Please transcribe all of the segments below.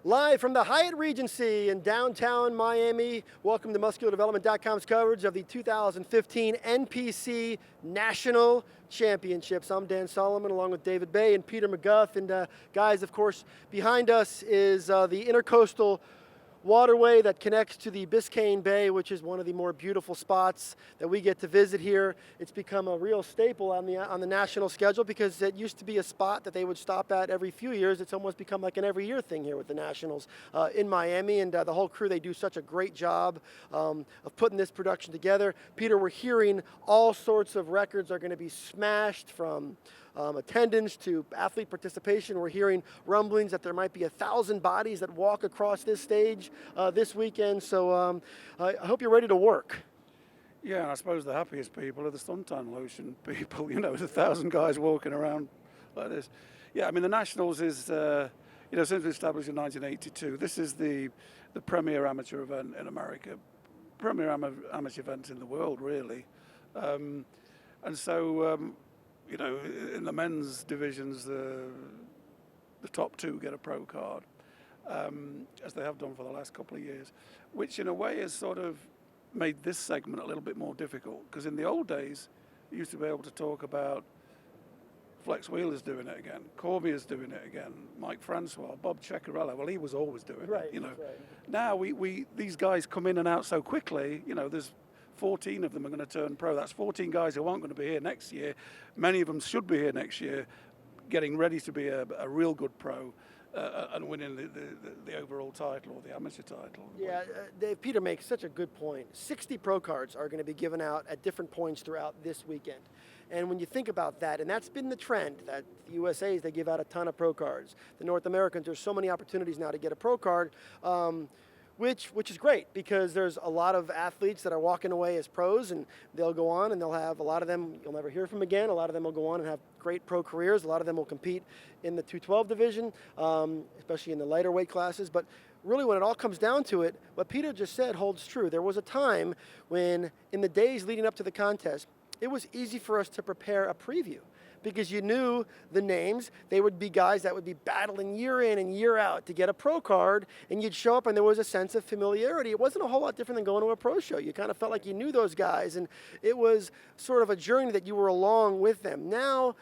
Live from the Hyatt Regency in downtown Miami, welcome to MuscularDevelopment.com's coverage of the 2015 NPC National Championships. I'm Dan Solomon along with David Bay and Peter McGuff. And guys, of course, behind us is the Intercoastal Waterway that connects to the Biscayne Bay, which is one of the more beautiful spots that we get to visit here. It's become a real staple on the national schedule because it used to be a spot that they would stop at every few years. It's almost become like an every year thing here with the Nationals in Miami, and the whole crew, they do such a great job of putting this production together. Peter, we're hearing all sorts of records are going to be smashed, from attendance to athlete participation. We're hearing rumblings that there might be 1,000 bodies that walk across this stage this weekend. So I hope you're ready to work. Yeah, and I suppose the happiest people are the suntan lotion people. You know, there's 1,000 guys walking around like this. Yeah, I mean, the Nationals is, since it was established in 1982, this is the premier amateur event in America, premier amateur event in the world, really. And so, in the men's divisions, the top two get a pro card, as they have done for the last couple of years, which in a way has sort of made this segment a little bit more difficult, because in the old days, you used to be able to talk about Flex Wheeler's doing it again, Corbier's doing it again, Mike Francois, Bob Ceccarello. Well, he was always doing it. Right. Right. Now we these guys come in and out so quickly. There's 14 of them are going to turn pro. That's 14 guys who aren't going to be here next year. Many of them should be here next year, getting ready to be a real good pro and winning the overall title or the amateur title. Yeah, Dave, Peter makes such a good point. 60 pro cards are going to be given out at different points throughout this weekend. And when you think about that, and that's been the trend, that the USAs, they give out a ton of pro cards. The North Americans, there's so many opportunities now to get a pro card. Which is great, because there's a lot of athletes that are walking away as pros, and they'll go on and they'll have, a lot of them you'll never hear from again. A lot of them will go on and have great pro careers. A lot of them will compete in the 212 division, especially in the lighter weight classes. But really, when it all comes down to it, what Peter just said holds true. There was a time when, in the days leading up to the contest, it was easy for us to prepare a preview, because you knew the names. They would be guys that would be battling year in and year out to get a pro card, and you'd show up and there was a sense of familiarity. It wasn't a whole lot different than going to a pro show. You kind of felt like you knew those guys, and it was sort of a journey that you were along with them. Now,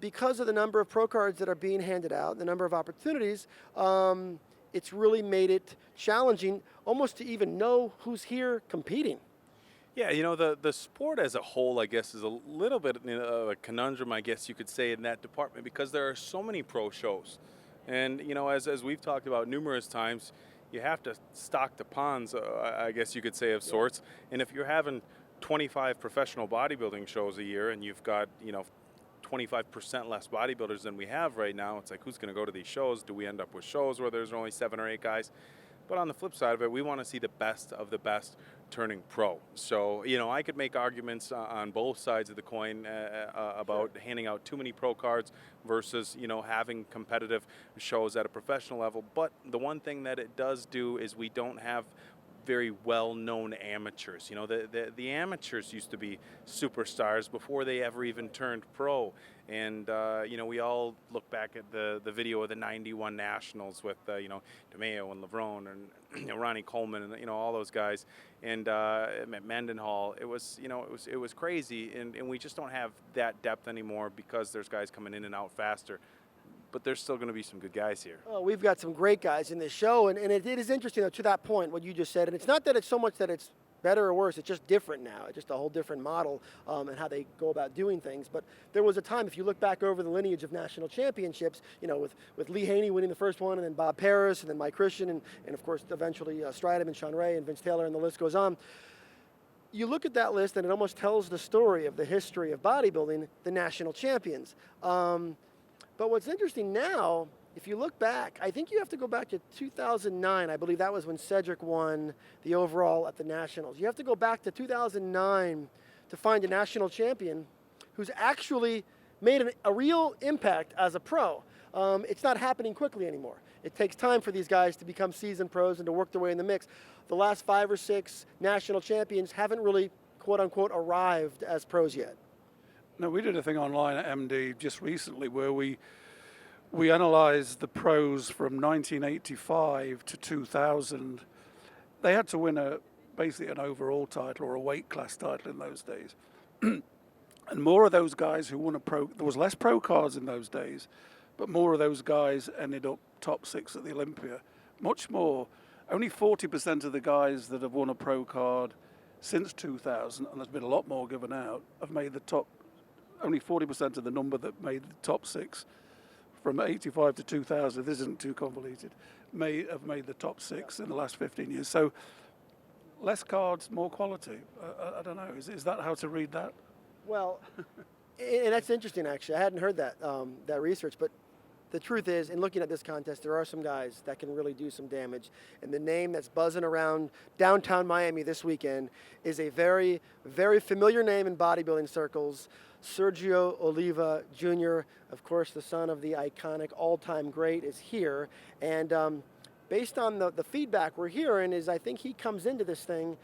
because of the number of pro cards that are being handed out, the number of opportunities, it's really made it challenging almost to even know who's here competing. Yeah, the sport as a whole, I guess, is a little bit of a conundrum, I guess you could say, in that department, because there are so many pro shows. And, as we've talked about numerous times, you have to stock the ponds, I guess you could say, of sorts. And if you're having 25 professional bodybuilding shows a year and you've got, 25% less bodybuilders than we have right now, it's like, who's going to go to these shows? Do we end up with shows where there's only 7 or 8 guys? But on the flip side of it, we want to see the best of the best turning pro. So, I could make arguments on both sides of the coin about handing out too many pro cards versus, having competitive shows at a professional level. But the one thing that it does do is we don't have very well-known amateurs. The amateurs used to be superstars before they ever even turned pro. And, we all look back at the video of the 91 Nationals with, DeMeo and Levrone and Ronnie Coleman and, all those guys. And Mendenhall, it was crazy. And we just don't have that depth anymore, because there's guys coming in and out faster. But there's still going to be some good guys here. Oh, we've got some great guys in this show, and it is interesting, though, to that point, what you just said. And it's not that it's so much that it's better or worse, it's just different now. It's just a whole different model and how they go about doing things. But there was a time, if you look back over the lineage of national championships, with Lee Haney winning the first one, and then Bob Paris, and then Mike Christian, and of course, eventually Stridham and Sean Ray and Vince Taylor, and the list goes on. You look at that list, and it almost tells the story of the history of bodybuilding, the national champions. But what's interesting now, if you look back, I think you have to go back to 2009. I believe that was when Cedric won the overall at the Nationals. You have to go back to 2009 to find a national champion who's actually made a real impact as a pro. It's not happening quickly anymore. It takes time for these guys to become seasoned pros and to work their way in the mix. The last 5 or 6 national champions haven't really, quote unquote, arrived as pros yet. No, we did a thing online at MD just recently where we we analysed the pros from 1985 to 2000. They had to win basically an overall title or a weight class title in those days. And more of those guys who won there was less pro cards in those days, but more of those guys ended up top 6 at the Olympia. Much more. Only 40% of the guys that have won a pro card since 2000, and there's been a lot more given out, have made the top. Only 40% of the number that made the top 6 from 85 to 2000, this isn't too convoluted, have made the top 6 in the last 15 years. So less cards, more quality. I don't know. Is that how to read that? Well, and that's interesting, actually. I hadn't heard that research, but the truth is, in looking at this contest, there are some guys that can really do some damage. And the name that's buzzing around downtown Miami this weekend is a very, very familiar name in bodybuilding circles, Sergio Oliva Jr., of course, the son of the iconic all-time great, is here. And based on the feedback we're hearing is I think he comes into this thing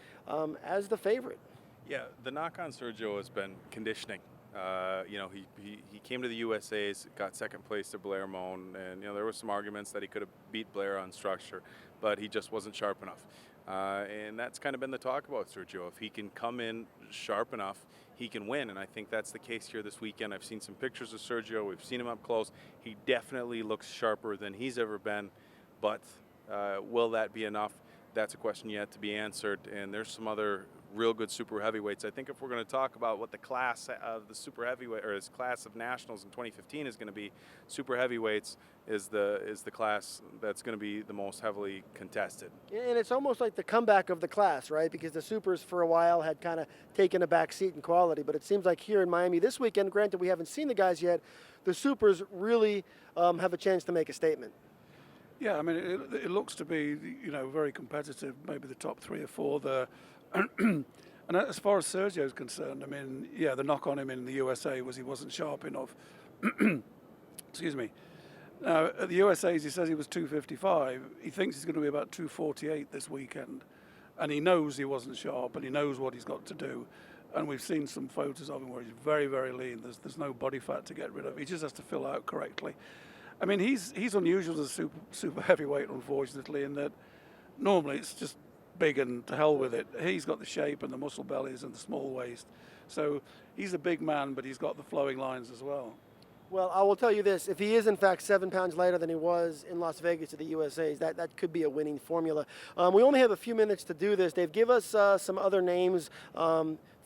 as the favorite. Yeah, the knock on Sergio has been conditioning. He came to the USA's, got second place to Blair Moan, and there were some arguments that he could have beat Blair on structure, but he just wasn't sharp enough. And that's kind of been the talk about Sergio. If he can come in sharp enough, he can win, and I think that's the case here this weekend. I've seen some pictures of Sergio. We've seen him up close. He definitely looks sharper than he's ever been, but will that be enough? That's a question yet to be answered, and there's some other real good super heavyweights. I think if we're going to talk about what the class of the super heavyweight or his class of nationals in 2015 is going to be, super heavyweights is the class that's going to be the most heavily contested. And it's almost like the comeback of the class, right? Because the supers for a while had kind of taken a back seat in quality, but it seems like here in Miami this weekend, granted we haven't seen the guys yet, the supers really have a chance to make a statement. Yeah, I mean, it looks to be, very competitive, maybe the top 3 or 4 there. And as far as Sergio's concerned, I mean, yeah, the knock on him in the USA was he wasn't sharp enough. Excuse me. Now, at the USA's, he says he was 255. He thinks he's going to be about 248 this weekend. And he knows he wasn't sharp, and he knows what he's got to do. And we've seen some photos of him where he's very, very lean. There's no body fat to get rid of. He just has to fill out correctly. I mean, he's unusual as a super heavyweight, unfortunately, in that normally it's just big and to hell with it. He's got the shape and the muscle bellies and the small waist. So he's a big man, but he's got the flowing lines as well. Well, I will tell you this, if he is in fact 7 pounds lighter than he was in Las Vegas at the USA's, that could be a winning formula. We only have a few minutes to do this. Dave, give us some other names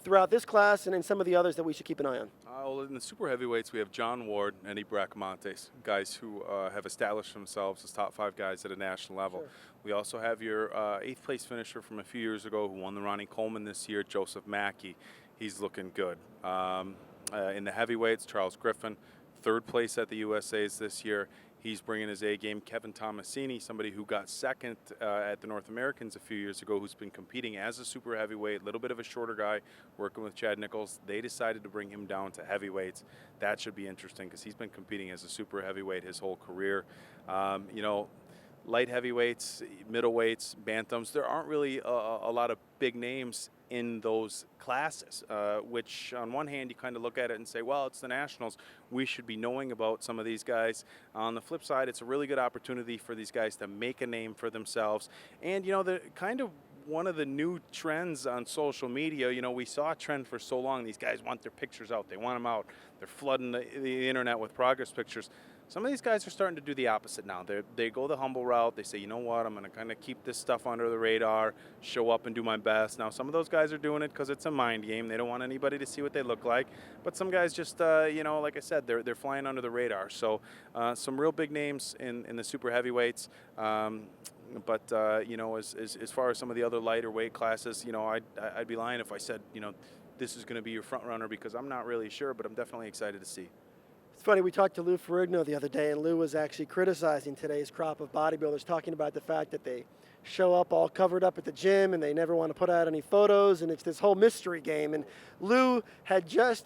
throughout this class and in some of the others that we should keep an eye on. Well, in the super heavyweights, we have John Ward and Eddie Bracamontes, guys who have established themselves as top 5 guys at a national level. Sure. We also have your 8th place finisher from a few years ago who won the Ronnie Coleman this year, Joseph Mackey. He's looking good. In the heavyweights, Charles Griffin, 3rd place at the USA's this year. He's bringing his A game. Kevin Tomasini, somebody who got 2nd at the North Americans a few years ago, who's been competing as a super heavyweight, a little bit of a shorter guy, working with Chad Nichols. They decided to bring him down to heavyweights. That should be interesting because he's been competing as a super heavyweight his whole career. Light heavyweights, middleweights, bantams, there aren't really a lot of big names in those classes, which on one hand you kind of look at it and say, well, it's the nationals, we should be knowing about some of these guys. On the flip side, it's a really good opportunity for these guys to make a name for themselves. And the kind of one of the new trends on social media, we saw a trend for so long, these guys want their pictures out, they want them out, they're flooding the internet with progress pictures. Some of these guys are starting to do the opposite now. They go the humble route. They say, you know what, I'm going to kind of keep this stuff under the radar, show up and do my best. Now, some of those guys are doing it because it's a mind game. They don't want anybody to see what they look like. But some guys just, like I said, they're flying under the radar. So some real big names in the super heavyweights. But as far as some of the other lighter weight classes, I'd be lying if I said, this is going to be your front runner because I'm not really sure, but I'm definitely excited to see. It's funny, we talked to Lou Ferrigno the other day, and Lou was actually criticizing today's crop of bodybuilders, talking about the fact that they show up all covered up at the gym and they never want to put out any photos, and it's this whole mystery game. And Lou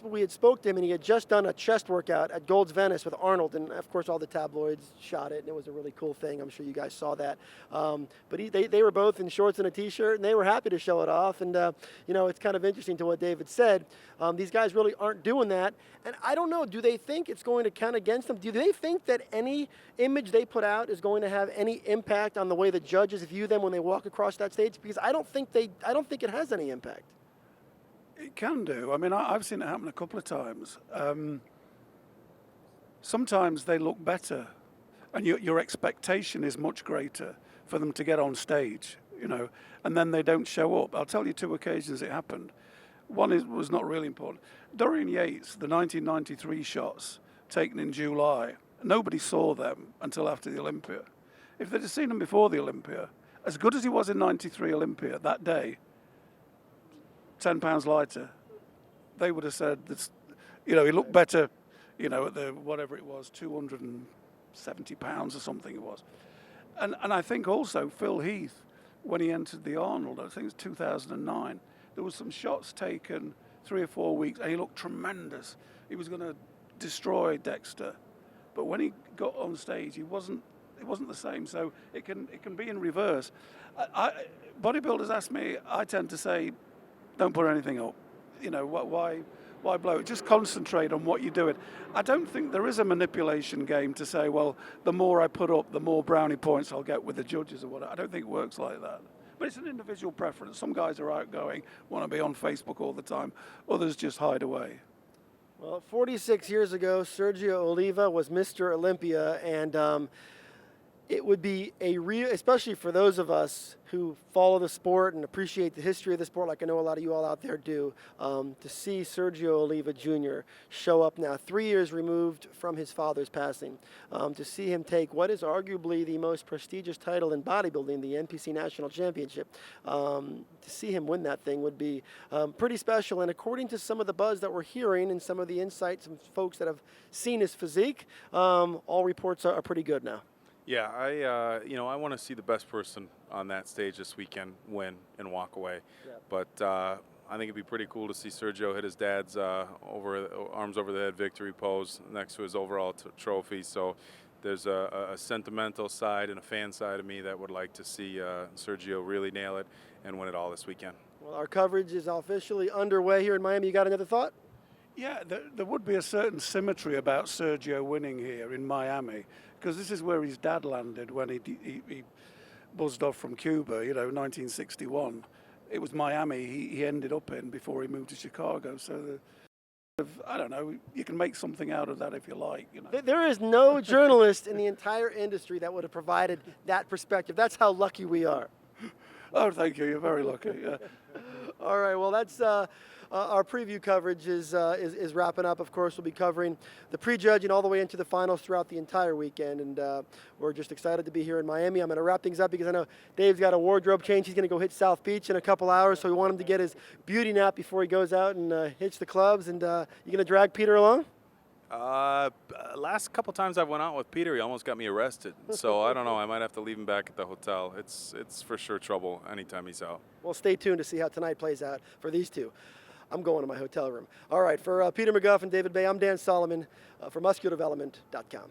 we had spoke to him, and he had just done a chest workout at Gold's Venice with Arnold, and of course all the tabloids shot it, and it was a really cool thing. I'm sure you guys saw that. But they were both in shorts and a t-shirt, and they were happy to show it off. And it's kind of interesting to what David said. These guys really aren't doing that, and I don't know, do they think it's going to count against them? Do they think that any image they put out is going to have any impact on the way the judges view them when they walk across that stage? Because I don't think it has any impact. It can do. I mean, I've seen it happen a couple of times. Sometimes they look better, and your expectation is much greater for them to get on stage, and then they don't show up. I'll tell you 2 occasions it happened. One was not really important. Dorian Yates, the 1993 shots taken in July, nobody saw them until after the Olympia. If they'd have seen them before the Olympia, as good as he was in 93 Olympia that day, 10 pounds lighter, they would have said, he looked better, at the, whatever it was, 270 pounds or something it was. And I think also Phil Heath, when he entered the Arnold, I think it was 2009, there was some shots taken 3 or 4 weeks, and he looked tremendous. He was going to destroy Dexter, but when he got on stage, it wasn't the same. So it can be in reverse. Bodybuilders ask me, I tend to say, don't put anything up. Why blow it? Just concentrate on what you're doing. I don't think there is a manipulation game to say, well, the more I put up, the more brownie points I'll get with the judges or whatever. I don't think it works like that. But it's an individual preference. Some guys are outgoing, want to be on Facebook all the time. Others just hide away. Well, 46 years ago, Sergio Oliva was Mr. Olympia, and it would be a real, especially for those of us who follow the sport and appreciate the history of the sport, like I know a lot of you all out there do, to see Sergio Oliva Jr. show up now, 3 years removed from his father's passing, to see him take what is arguably the most prestigious title in bodybuilding, the NPC National Championship, to see him win that thing would be pretty special. And according to some of the buzz that we're hearing and some of the insights from folks that have seen his physique, all reports are pretty good now. Yeah, I want to see the best person on that stage this weekend win and walk away. Yeah. But I think it'd be pretty cool to see Sergio hit his dad's arms over the head victory pose next to his overall trophy. So there's a sentimental side and a fan side of me that would like to see Sergio really nail it and win it all this weekend. Well, our coverage is officially underway here in Miami. You got another thought? Yeah, there would be a certain symmetry about Sergio winning here in Miami, because this is where his dad landed when he buzzed off from Cuba, 1961. It was Miami he ended up in before he moved to Chicago. So, I don't know, you can make something out of that if you like. There is no journalist in the entire industry that would have provided that perspective. That's how lucky we are. Oh, thank you. You're very lucky. Yeah. All right, well, that's our preview coverage is wrapping up. Of course, we'll be covering the prejudging all the way into the finals throughout the entire weekend, and we're just excited to be here in Miami. I'm going to wrap things up because I know Dave's got a wardrobe change. He's going to go hit South Beach in a couple hours, so we want him to get his beauty nap before he goes out and hits the clubs. And you going to drag Peter along? Last couple times I went out with Peter, he almost got me arrested. So I don't know. I might have to leave him back at the hotel. It's for sure trouble anytime he's out. Well, stay tuned to see how tonight plays out for these two. I'm going to my hotel room. All right, for Peter McGuff and David Bay, I'm Dan Solomon for MuscularDevelopment.com.